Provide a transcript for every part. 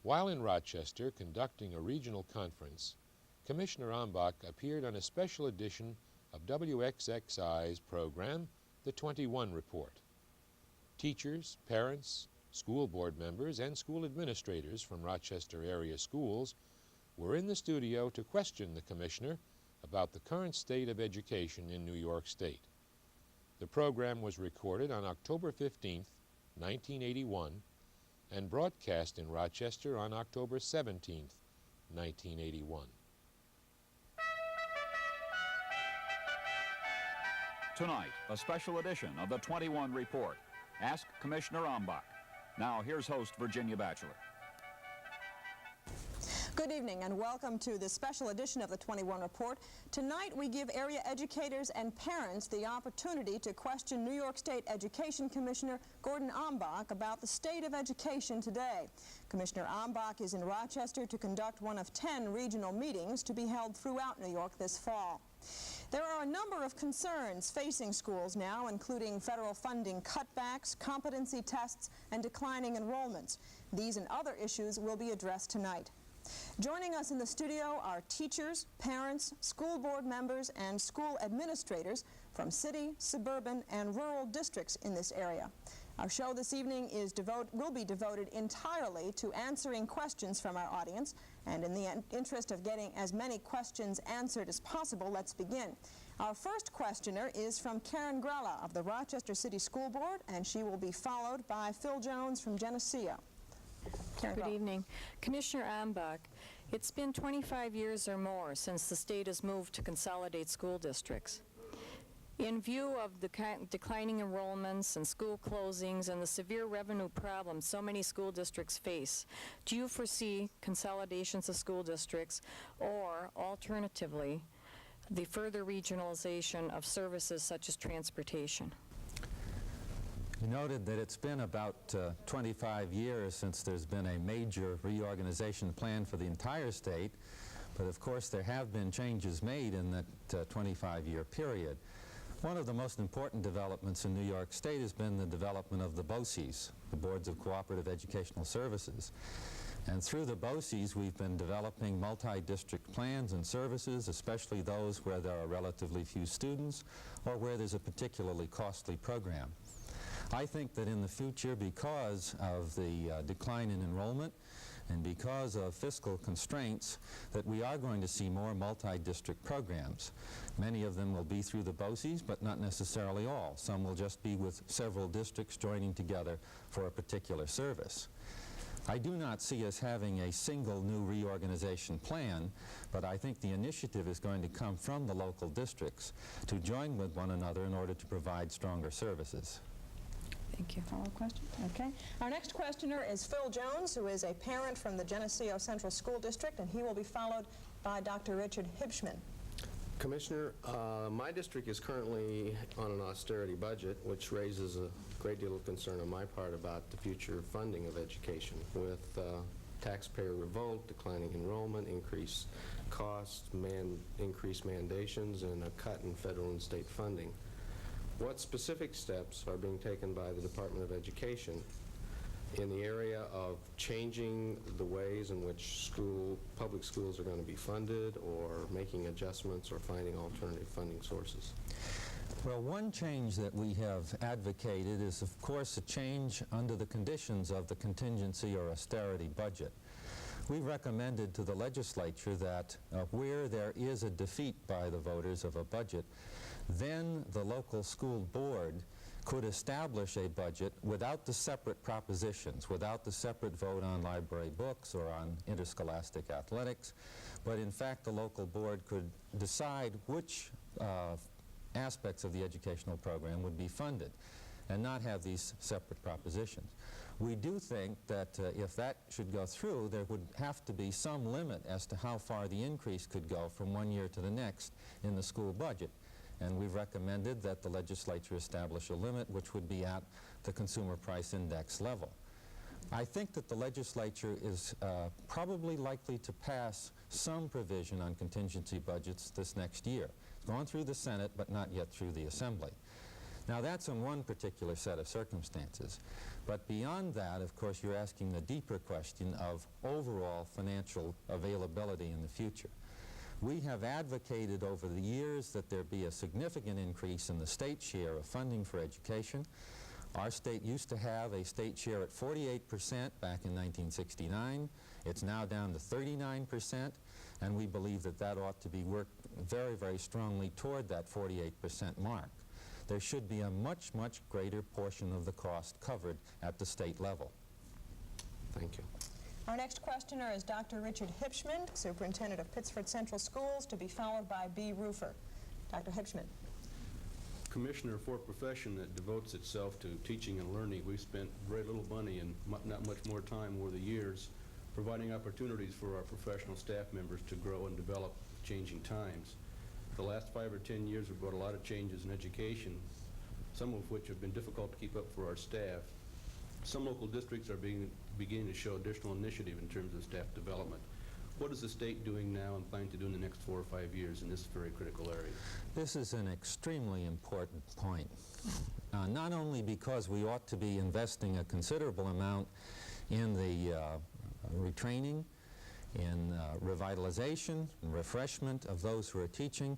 While in Rochester conducting a regional conference, Commissioner Ambach appeared on a special edition of WXXI's program, The 21 Report. Teachers, parents, school board members, and school administrators from Rochester area schools were in the studio to question the Commissioner about the current state of education in New York State. The program was recorded on October 15, 1981, and broadcast in Rochester on October 17, 1981. Tonight, a special edition of the 21 Report. Ask Commissioner Ambach. Now, here's host Virginia Bacheler. Good evening and welcome to this special edition of the 21 Report. Tonight we give area educators and parents the opportunity to question New York State Education Commissioner Gordon Ambach about the state of education today. Commissioner Ambach is in Rochester to conduct one of 10 regional meetings to be held throughout New York this fall. There are a number of concerns facing schools now, including federal funding cutbacks, competency tests, and declining enrollments. These and other issues will be addressed tonight. Joining us in the studio are teachers, parents, school board members, and school administrators from city, suburban, and rural districts in this area. Our show this evening will be devoted entirely to answering questions from our audience, and in the interest of getting as many questions answered as possible, let's begin. Our first questioner is from Karen Grella of the Rochester City School Board, and she will be followed by Phil Jones from Geneseo. Good evening. Commissioner Ambach, it's been 25 years or more since the state has moved to consolidate school districts. In view of the declining enrollments and school closings and the severe revenue problems so many school districts face, do you foresee consolidations of school districts or, alternatively, the further regionalization of services such as transportation? You noted that it's been about 25 years since there's been a major reorganization plan for the entire state, but of course there have been changes made in that 25-year period. One of the most important developments in New York State has been the development of the BOCES, the Boards of Cooperative Educational Services. And through the BOCES, we've been developing multi-district plans and services, especially those where there are relatively few students or where there's a particularly costly program. I think that in the future, because of the decline in enrollment and because of fiscal constraints, that we are going to see more multi-district programs. Many of them will be through the BOCES, but not necessarily all. Some will just be with several districts joining together for a particular service. I do not see us having a single new reorganization plan, but I think the initiative is going to come from the local districts to join with one another in order to provide stronger services. Thank you. Follow-up question? Okay. Our next questioner is Phil Jones, who is a parent from the Geneseo Central School District, and he will be followed by Dr. Richard Hibschman. Commissioner, my district is currently on an austerity budget, which raises a great deal of concern on my part about the future funding of education. With taxpayer revolt, declining enrollment, increased costs, increased mandations, and a cut in federal and state funding. What specific steps are being taken by the Department of Education in the area of changing the ways in which public schools are going to be funded, or making adjustments or finding alternative funding sources? Well, one change that we have advocated is, of course, a change under the conditions of the contingency or austerity budget. We recommended to the legislature that where there is a defeat by the voters of a budget, then the local school board could establish a budget without the separate propositions, without the separate vote on library books or on interscholastic athletics, but in fact the local board could decide which aspects of the educational program would be funded and not have these separate propositions. We do think that if that should go through, there would have to be some limit as to how far the increase could go from one year to the next in the school budget. And we've recommended that the legislature establish a limit which would be at the consumer price index level. I think that the legislature is probably likely to pass some provision on contingency budgets this next year. It's gone through the Senate, but not yet through the Assembly. Now, that's in one particular set of circumstances. But beyond that, of course, you're asking the deeper question of overall financial availability in the future. We have advocated over the years that there be a significant increase in the state share of funding for education. Our state used to have a state share at 48% back in 1969. It's now down to 39%, and we believe that that ought to be worked very, very strongly toward that 48% mark. There should be a much, much greater portion of the cost covered at the state level. Thank you. Our next questioner is Dr. Richard Hipschman, Superintendent of Pittsford Central Schools, to be followed by B. Rufer. Dr. Hipschman. Commissioner, for a profession that devotes itself to teaching and learning, we've spent very little money and not much more time over the years providing opportunities for our professional staff members to grow and develop changing times. The last 5 or 10 years have brought a lot of changes in education, some of which have been difficult to keep up for our staff. Some local districts are beginning to show additional initiative in terms of staff development. What is the state doing now and planning to do in the next 4 or 5 years in this very critical area? This is an extremely important point, not only because we ought to be investing a considerable amount in the retraining, in revitalization and refreshment of those who are teaching,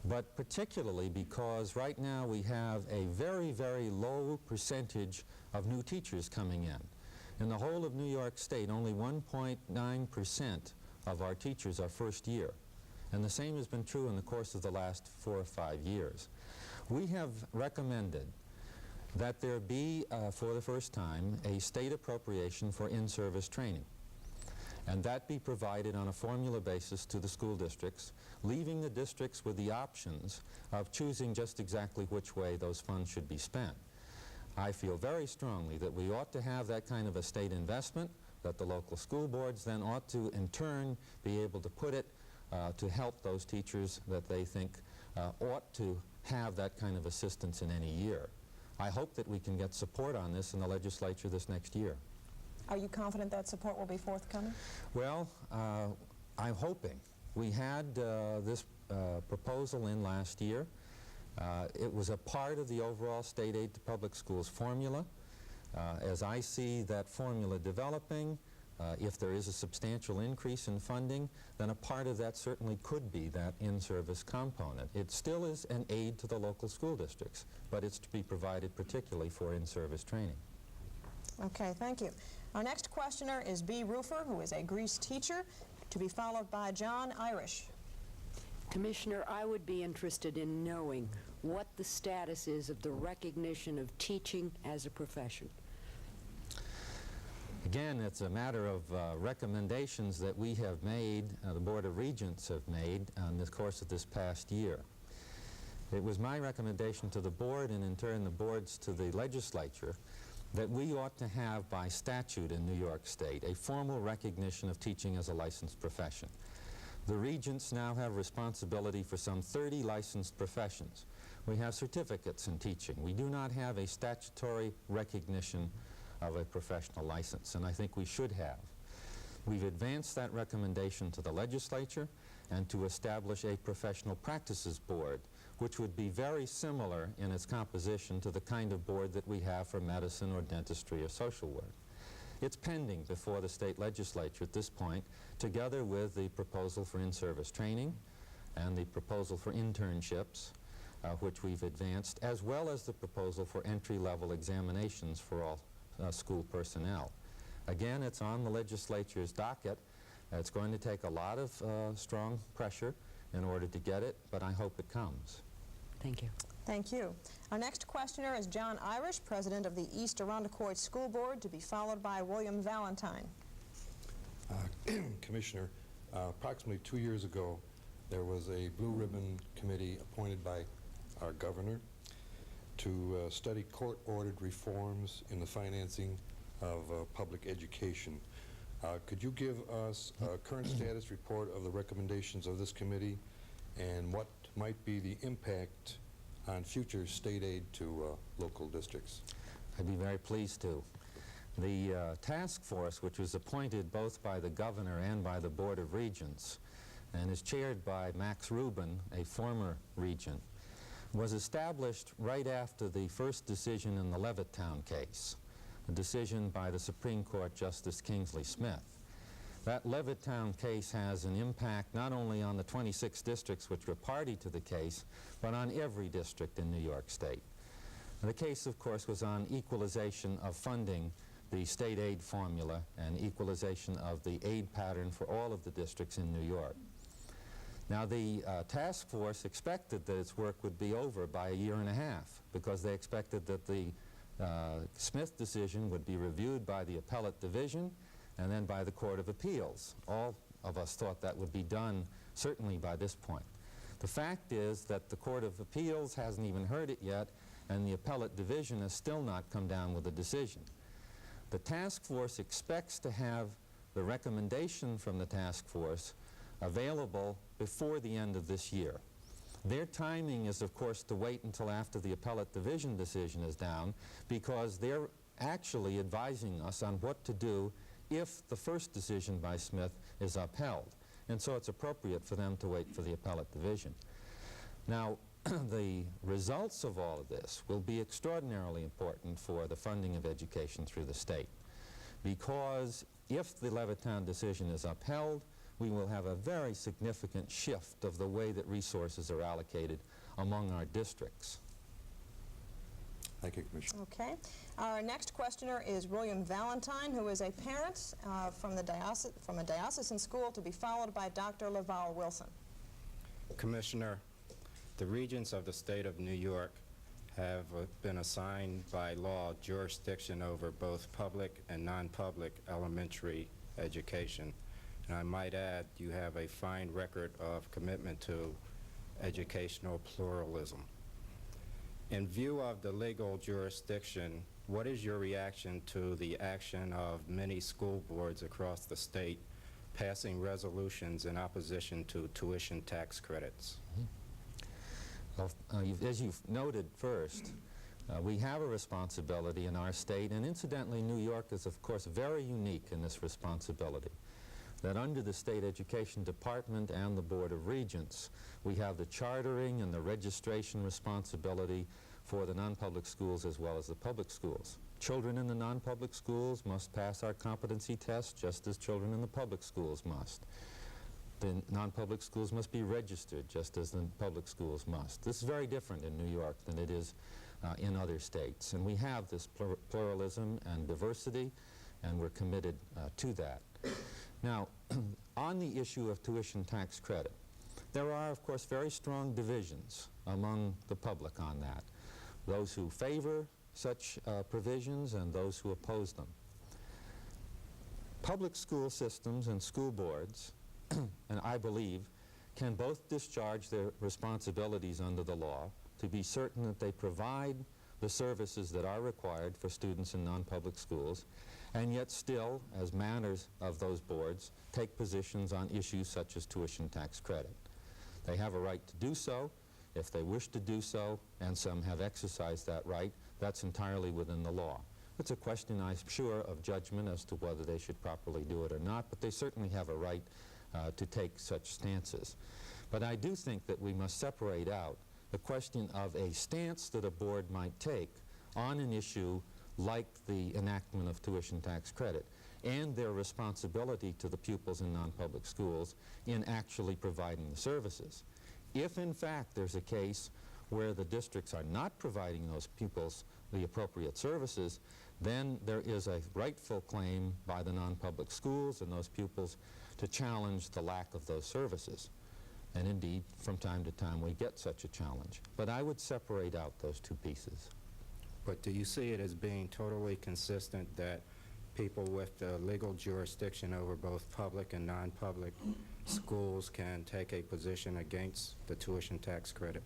but particularly because right now we have a very, very low percentage of new teachers coming in. In the whole of New York State, only 1.9% of our teachers are first year, and the same has been true in the course of the last 4 or 5 years. We have recommended that there be, for the first time, a state appropriation for in-service training, and that be provided on a formula basis to the school districts, leaving the districts with the options of choosing just exactly which way those funds should be spent. I feel very strongly that we ought to have that kind of a state investment, that the local school boards then ought to, in turn, be able to put it to help those teachers that they think ought to have that kind of assistance in any year. I hope that we can get support on this in the legislature this next year. Are you confident that support will be forthcoming? Well, I'm hoping. We had this proposal in last year. It was a part of the overall state aid to public schools formula. As I see that formula developing, if there is a substantial increase in funding, then a part of that certainly could be that in-service component. It still is an aid to the local school districts, but it's to be provided particularly for in-service training. Okay, thank you. Our next questioner is B. Rufer, who is a Greece teacher, to be followed by John Irish. Commissioner, I would be interested in knowing what the status is of the recognition of teaching as a profession. Again, it's a matter of recommendations that we have made, the Board of Regents have made in the course of this past year. It was my recommendation to the board, and in turn the boards to the legislature, that we ought to have by statute in New York State a formal recognition of teaching as a licensed profession. The regents now have responsibility for some 30 licensed professions. We have certificates in teaching. We do not have a statutory recognition of a professional license, and I think we should have. We've advanced that recommendation to the legislature and to establish a professional practices board, which would be very similar in its composition to the kind of board that we have for medicine or dentistry or social work. It's pending before the state legislature at this point, together with the proposal for in-service training and the proposal for internships, which we've advanced, as well as the proposal for entry-level examinations for all school personnel. Again, it's on the legislature's docket. It's going to take a lot of strong pressure in order to get it, but I hope it comes. Thank you. Thank you. Our next questioner is John Irish, President of the East Irondequoit School Board, to be followed by William Valentine. Commissioner, approximately 2 years ago, there was a Blue Ribbon Committee appointed by our governor to study court-ordered reforms in the financing of public education. Could you give us a current status report of the recommendations of this committee and what might be the impact on future state aid to local districts? I'd be very pleased to. The task force, which was appointed both by the governor and by the Board of Regents and is chaired by Max Rubin, a former regent, was established right after the first decision in the Levittown case, a decision by the Supreme Court Justice Kingsley Smith. That Levittown case has an impact not only on the 26 districts which were party to the case, but on every district in New York State. The case, of course, was on equalization of funding, the state aid formula, and equalization of the aid pattern for all of the districts in New York. Now, the task force expected that its work would be over by a year and a half, because they expected that the Smith decision would be reviewed by the appellate division and then by the Court of Appeals. All of us thought that would be done certainly by this point. The fact is that the Court of Appeals hasn't even heard it yet, and the appellate division has still not come down with a decision. The task force expects to have the recommendation from the task force available before the end of this year. Their timing is, of course, to wait until after the appellate division decision is down, because they're actually advising us on what to do if the first decision by Smith is upheld. And so it's appropriate for them to wait for the appellate division. Now, the results of all of this will be extraordinarily important for the funding of education through the state, because if the Levittown decision is upheld, we will have a very significant shift of the way that resources are allocated among our districts. Thank you, Commissioner. Okay. Our next questioner is William Valentine, who is a parent from a diocesan school, to be followed by Dr. Laval Wilson. Commissioner, the regents of the state of New York have been assigned by law jurisdiction over both public and non-public elementary education. And I might add, you have a fine record of commitment to educational pluralism. In view of the legal jurisdiction, what is your reaction to the action of many school boards across the state passing resolutions in opposition to tuition tax credits? Well, as you've noted first, we have a responsibility in our state, and incidentally, New York is, of course, very unique in this responsibility, that under the State Education Department and the Board of Regents, we have the chartering and the registration responsibility for the non-public schools as well as the public schools. Children in the non-public schools must pass our competency test just as children in the public schools must. The non-public schools must be registered just as the public schools must. This is very different in New York than it is in other states. And we have this pluralism and diversity, and we're committed to that. Now, on the issue of tuition tax credit, there are, of course, very strong divisions among the public on that. Those who favor such provisions and those who oppose them. Public school systems and school boards, and I believe, can both discharge their responsibilities under the law to be certain that they provide the services that are required for students in non-public schools, and yet still, as manners of those boards, take positions on issues such as tuition tax credit. They have a right to do so if they wish to do so, and some have exercised that right. That's entirely within the law. It's a question, I'm sure, of judgment as to whether they should properly do it or not, but they certainly have a right to take such stances. But I do think that we must separate out the question of a stance that a board might take on an issue like the enactment of tuition tax credit and their responsibility to the pupils in non-public schools in actually providing the services. If, in fact, there's a case where the districts are not providing those pupils the appropriate services, then there is a rightful claim by the non-public schools and those pupils to challenge the lack of those services. And indeed, from time to time, we get such a challenge. But I would separate out those two pieces. But do you see it as being totally consistent that people with the legal jurisdiction over both public and non-public schools can take a position against the tuition tax credit?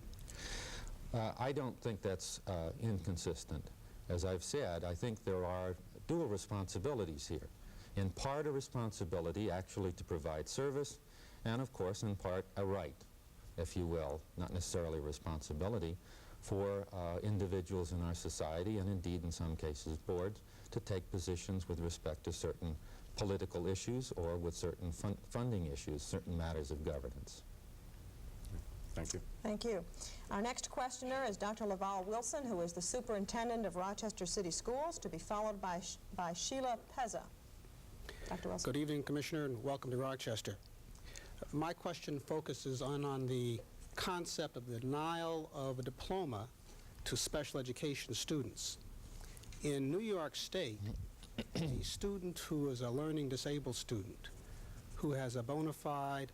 I don't think that's inconsistent. As I've said, I think there are dual responsibilities here. In part, a responsibility actually to provide service, and of course, in part, a right, if you will, not necessarily a responsibility, for individuals in our society, and indeed in some cases boards, to take positions with respect to certain political issues or with certain funding issues, certain matters of governance. Thank you. Thank you. Our next questioner is Dr. Laval Wilson, who is the superintendent of Rochester City Schools, to be followed by Sheila Pezza. Dr. Wilson. Good evening, Commissioner, and welcome to Rochester. My question focuses on the concept of the denial of a diploma to special education students. In New York State, a student who is a learning disabled student who has a bona fide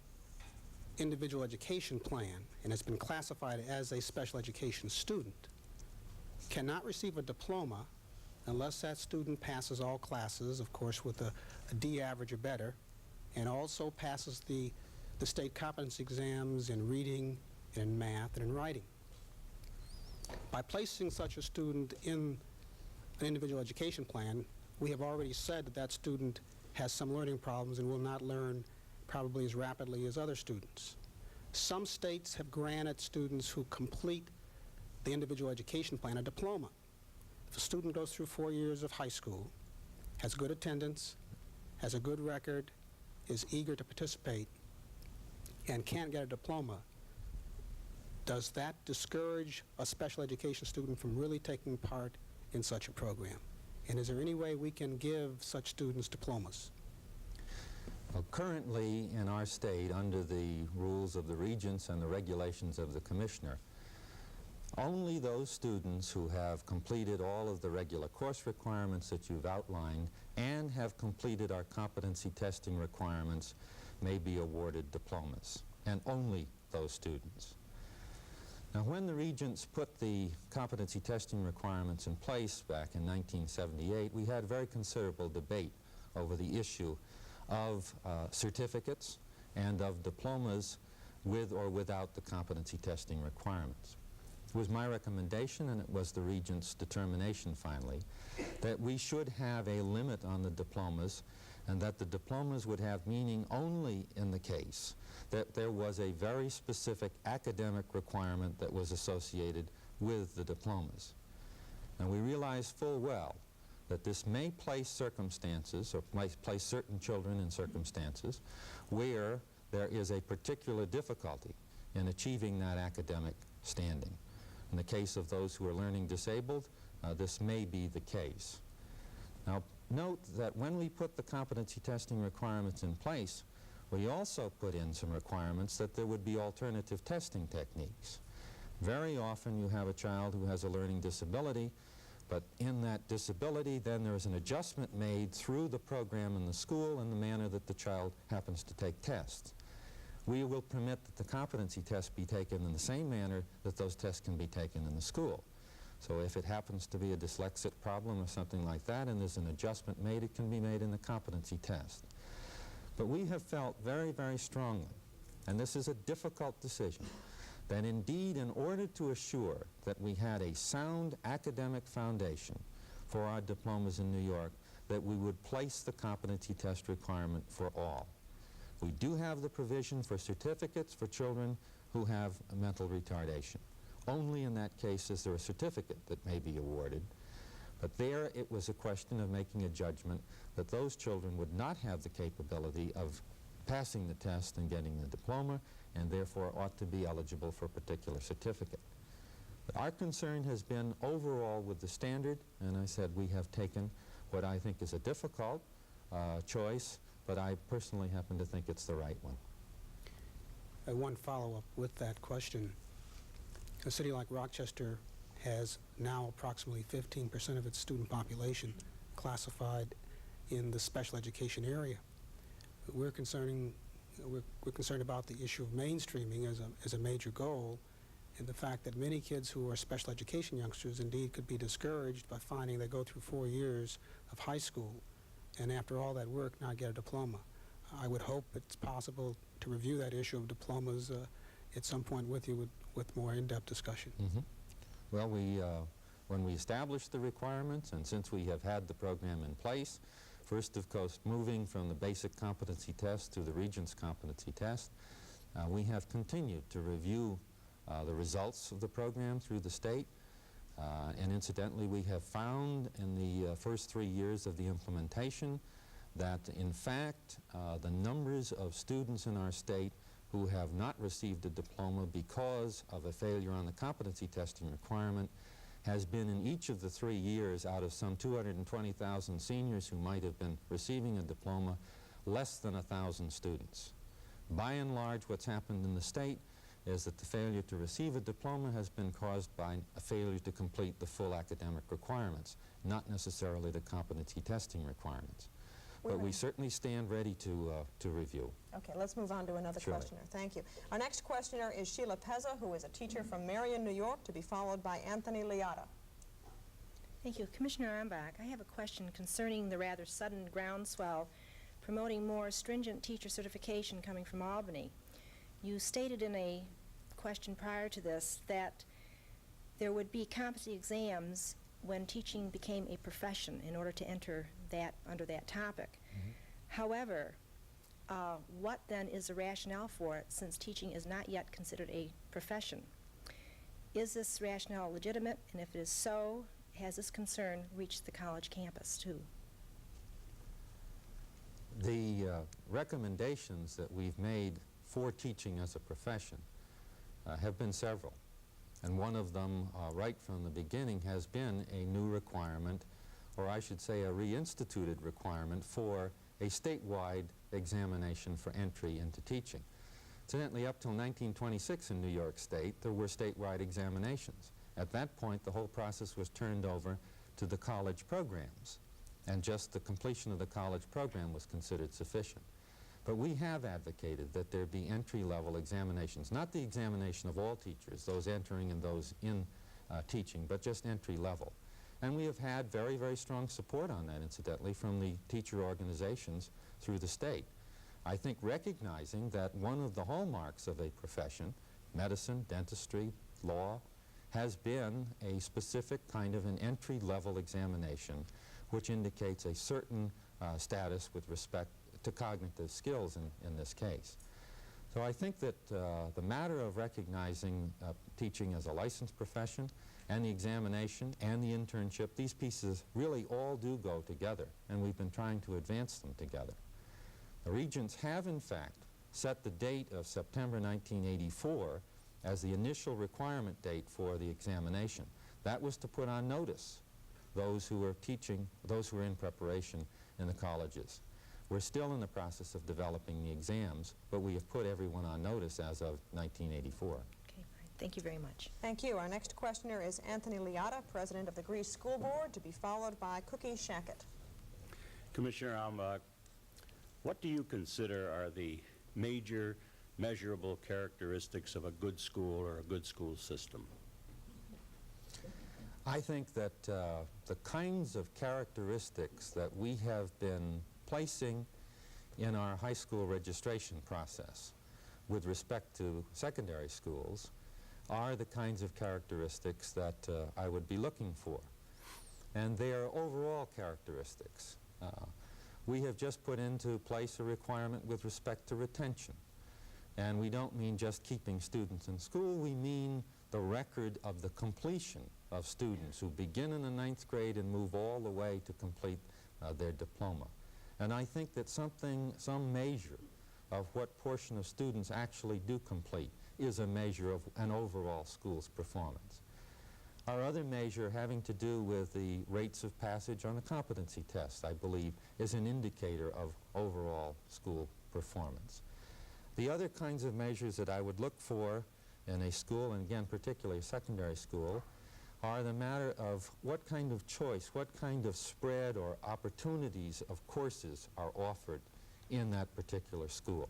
individual education plan and has been classified as a special education student cannot receive a diploma unless that student passes all classes, of course with a D average or better, and also passes the state competency exams in reading, in math, and in writing. By placing such a student in an individual education plan, we have already said that that student has some learning problems and will not learn probably as rapidly as other students. Some states have granted students who complete the individual education plan a diploma. If a student goes through 4 years of high school, has good attendance, has a good record, is eager to participate, and can't get a diploma, does that discourage a special education student from really taking part in such a program? And is there any way we can give such students diplomas? Well, currently in our state, under the rules of the regents and the regulations of the commissioner, only those students who have completed all of the regular course requirements that you've outlined and have completed our competency testing requirements may be awarded diplomas, and only those students. Now, when the regents put the competency testing requirements in place back in 1978, we had very considerable debate over the issue of certificates and of diplomas with or without the competency testing requirements. It was my recommendation, and it was the regents' determination finally, that we should have a limit on the diplomas, and that the diplomas would have meaning only in the case that there was a very specific academic requirement that was associated with the diplomas. And we realize full well that this may place circumstances, or may place certain children in circumstances, where there is a particular difficulty in achieving that academic standing. In the case of those who are learning disabled, this may be the case. Now, note that when we put the competency testing requirements in place, we also put in some requirements that there would be alternative testing techniques. Very often you have a child who has a learning disability, but in that disability then there is an adjustment made through the program in the school in the manner that the child happens to take tests. We will permit that the competency tests be taken in the same manner that those tests can be taken in the school. So if it happens to be a dyslexic problem or something like that and there's an adjustment made, it can be made in the competency test. But we have felt very, very strongly, and this is a difficult decision, that indeed in order to assure that we had a sound academic foundation for our diplomas in New York, that we would place the competency test requirement for all. We do have the provision for certificates for children who have mental retardation. Only in that case is there a certificate that may be awarded. But there it was a question of making a judgment that those children would not have the capability of passing the test and getting the diploma, and therefore ought to be eligible for a particular certificate. But our concern has been overall with the standard, and I said we have taken what I think is a difficult choice, but I personally happen to think it's the right one. One follow-up with that question. A city like Rochester has now approximately 15% of its student population classified in the special education area. We're concerned about the issue of mainstreaming as a major goal, and the fact that many kids who are special education youngsters indeed could be discouraged by finding they go through 4 years of high school and after all that work not get a diploma. I would hope it's possible to review that issue of diplomas at some point with you with more in-depth discussion. Mm-hmm. Well, when we established the requirements, and since we have had the program in place, first, of course, moving from the basic competency test to the Regents competency test, we have continued to review the results of the program through the state. And incidentally, we have found in the first 3 years of the implementation that, in fact, the numbers of students in our state who have not received a diploma because of a failure on the competency testing requirement has been in each of the 3 years out of some 220,000 seniors who might have been receiving a diploma, less than 1,000 students. By and large, what's happened in the state is that the failure to receive a diploma has been caused by a failure to complete the full academic requirements, not necessarily the competency testing requirements. But we certainly stand ready to review. Okay, let's move on to another questioner. Thank you. Our next questioner is Sheila Pezza, who is a teacher from Marion, New York, to be followed by Anthony Liotta. Thank you. Commissioner Ambach, I have a question concerning the rather sudden groundswell promoting more stringent teacher certification coming from Albany. You stated in a question prior to this that there would be competency exams when teaching became a profession in order to enter that under that topic. However, what then is the rationale for it, since teaching is not yet considered a profession? Is this rationale legitimate, and if it is so, has this concern reached the college campus too? The recommendations that we've made for teaching as a profession have been several. And one of them, right from the beginning, has been a new requirement, or I should say a reinstituted requirement, for a statewide examination for entry into teaching. Incidentally, up till 1926 in New York State, there were statewide examinations. At that point, the whole process was turned over to the college programs, and just the completion of the college program was considered sufficient. But we have advocated that there be entry-level examinations, not the examination of all teachers, those entering and those in teaching, but just entry-level. And we have had very, very strong support on that, incidentally, from the teacher organizations through the state. I think recognizing that one of the hallmarks of a profession, medicine, dentistry, law, has been a specific kind of an entry-level examination which indicates a certain status with respect to cognitive skills in this case. So I think that the matter of recognizing teaching as a licensed profession and the examination and the internship, these pieces really all do go together, and we've been trying to advance them together. The regents have, in fact, set the date of September 1984 as the initial requirement date for the examination. That was to put on notice those who were teaching, those who were in preparation in the colleges. We're still in the process of developing the exams, but we have put everyone on notice as of 1984. Okay, fine. Thank you very much. Thank you. Our next questioner is Anthony Liotta, president of the Greece School Board, to be followed by Cookie Shackett. Commissioner Ambach, what do you consider are the major measurable characteristics of a good school or a good school system? I think that the kinds of characteristics that we have been placing in our high school registration process with respect to secondary schools are the kinds of characteristics that I would be looking for. And they are overall characteristics. We have just put into place a requirement with respect to retention. And we don't mean just keeping students in school, we mean the record of the completion of students who begin in the 9th grade and move all the way to complete their diploma. And I think that some measure of what portion of students actually do complete is a measure of an overall school's performance. Our other measure, having to do with the rates of passage on the competency test, I believe, is an indicator of overall school performance. The other kinds of measures that I would look for in a school, and again particularly a secondary school, are the matter of what kind of choice, what kind of spread or opportunities of courses are offered in that particular school.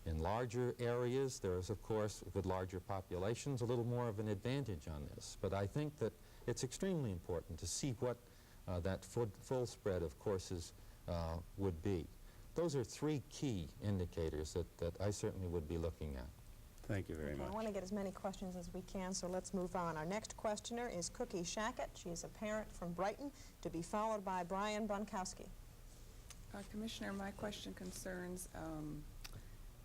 In larger areas, there is, of course, with larger populations, a little more of an advantage on this. But I think that it's extremely important to see what that full spread of courses would be. Those are three key indicators that I certainly would be looking at. Thank you very much. I want to get as many questions as we can, so let's move on. Our next questioner is Cookie Shackett. She is a parent from Brighton, to be followed by Brian Bunkowski. Commissioner, my question concerns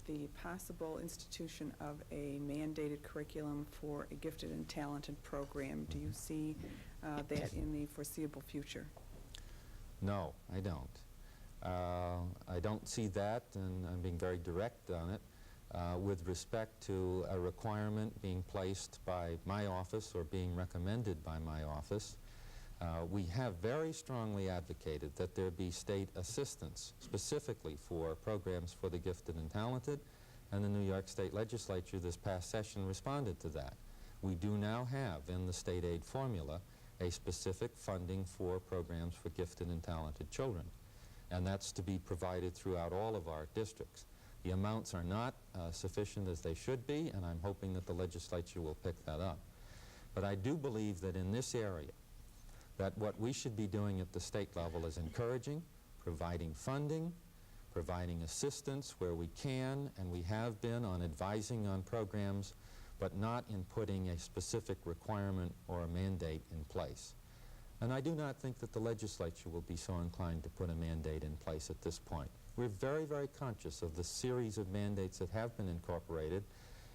the possible institution of a mandated curriculum for a gifted and talented program. Do you see that in the foreseeable future? No, I don't. I don't see that, and I'm being very direct on it. with respect to a requirement being placed by my office or being recommended by my office. We have very strongly advocated that there be state assistance specifically for programs for the gifted and talented, and the New York State Legislature this past session responded to that. We do now have in the state aid formula a specific funding for programs for gifted and talented children, and that's to be provided throughout all of our districts. The amounts are not sufficient as they should be, and I'm hoping that the legislature will pick that up. But I do believe that in this area, that what we should be doing at the state level is encouraging, providing funding, providing assistance where we can, and we have been on advising on programs, but not in putting a specific requirement or a mandate in place. And I do not think that the legislature will be so inclined to put a mandate in place at this point. We're very, very conscious of the series of mandates that have been incorporated,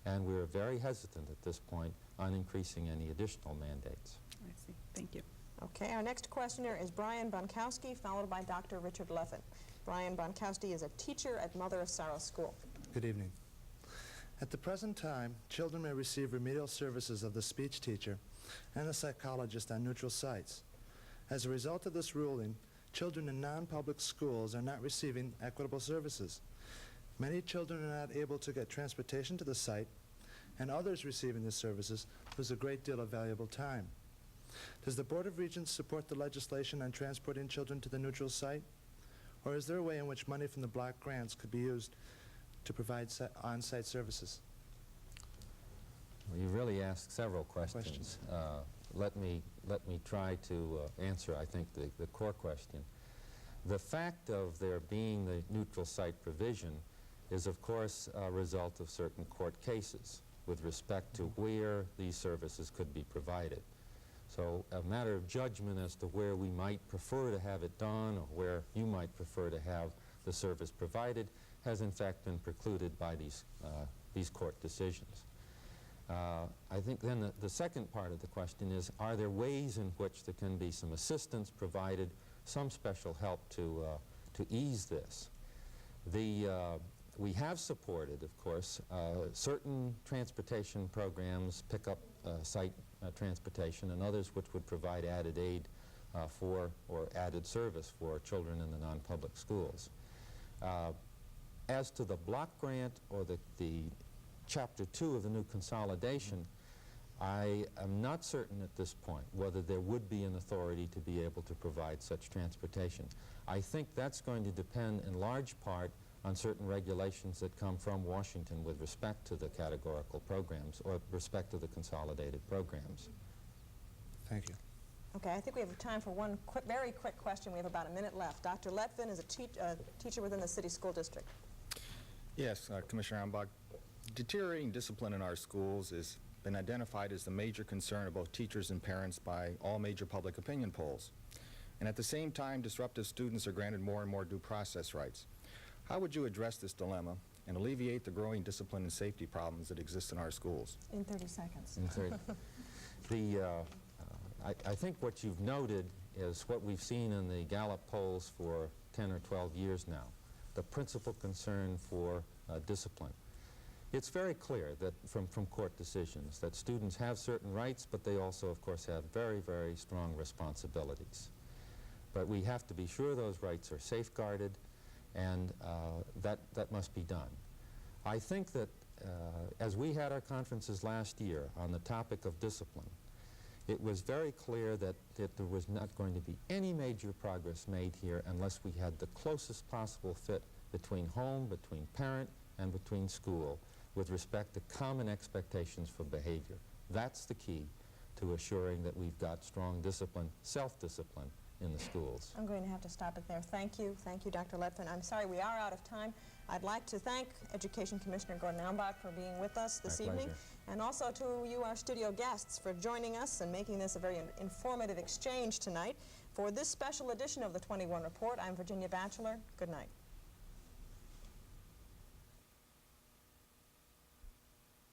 and we're very hesitant at this point on increasing any additional mandates. I see. Thank you. Okay, our next questioner is Brian Bonkowski, followed by Dr. Richard Leffen. Brian Bonkowski is a teacher at Mother of Sorrow School. Good evening. At the present time, children may receive remedial services of the speech teacher and a psychologist on neutral sites. As a result of this ruling, children in non-public schools are not receiving equitable services. Many children are not able to get transportation to the site, and others receiving the services lose a great deal of valuable time. Does the Board of Regents support the legislation on transporting children to the neutral site? Or is there a way in which money from the block grants could be used to provide on-site services? Well, you really asked several questions. Let me try to answer, I think, the core question. The fact of there being the neutral site provision is, of course, a result of certain court cases with respect to where these services could be provided. So a matter of judgment as to where we might prefer to have it done or where you might prefer to have the service provided has in fact been precluded by these court decisions. I think then the second part of the question is, are there ways in which there can be some assistance provided, some special help to ease this? We have supported, of course, certain transportation programs, pick-up site transportation, and others which would provide added aid for or added service for children in the non-public schools. As to the block grant or the Chapter 2 of the new consolidation, I am not certain at this point whether there would be an authority to be able to provide such transportation. I think that's going to depend in large part on certain regulations that come from Washington with respect to the categorical programs or respect to the consolidated programs. Thank you. Okay, I think we have time for one very quick question. We have about a minute left. Dr. Leffen is a teacher within the city school district. Yes, Commissioner Ambach, deteriorating discipline in our schools has been identified as the major concern of both teachers and parents by all major public opinion polls. And at the same time, disruptive students are granted more and more due process rights. How would you address this dilemma and alleviate the growing discipline and safety problems that exist in our schools? In 30 seconds. In 30. I think what you've noted is what we've seen in the Gallup polls for 10 or 12 years now, the principal concern for discipline. It's very clear that from court decisions that students have certain rights, but they also, of course, have very, very strong responsibilities. But we have to be sure those rights are safeguarded, and that must be done. I think that as we had our conferences last year on the topic of discipline, it was very clear that there was not going to be any major progress made here unless we had the closest possible fit between home, between parent, and between school with respect to common expectations for behavior. That's the key to assuring that we've got strong discipline, self-discipline in the schools. I'm going to have to stop it there. Thank you. Thank you, Dr. Leffen. I'm sorry we are out of time. I'd like to thank Education Commissioner Gordon Ambach for being with us this evening. And also to you, our studio guests, for joining us and making this a very informative exchange tonight. For this special edition of the 21 Report, I'm Virginia Bacheler. Good night.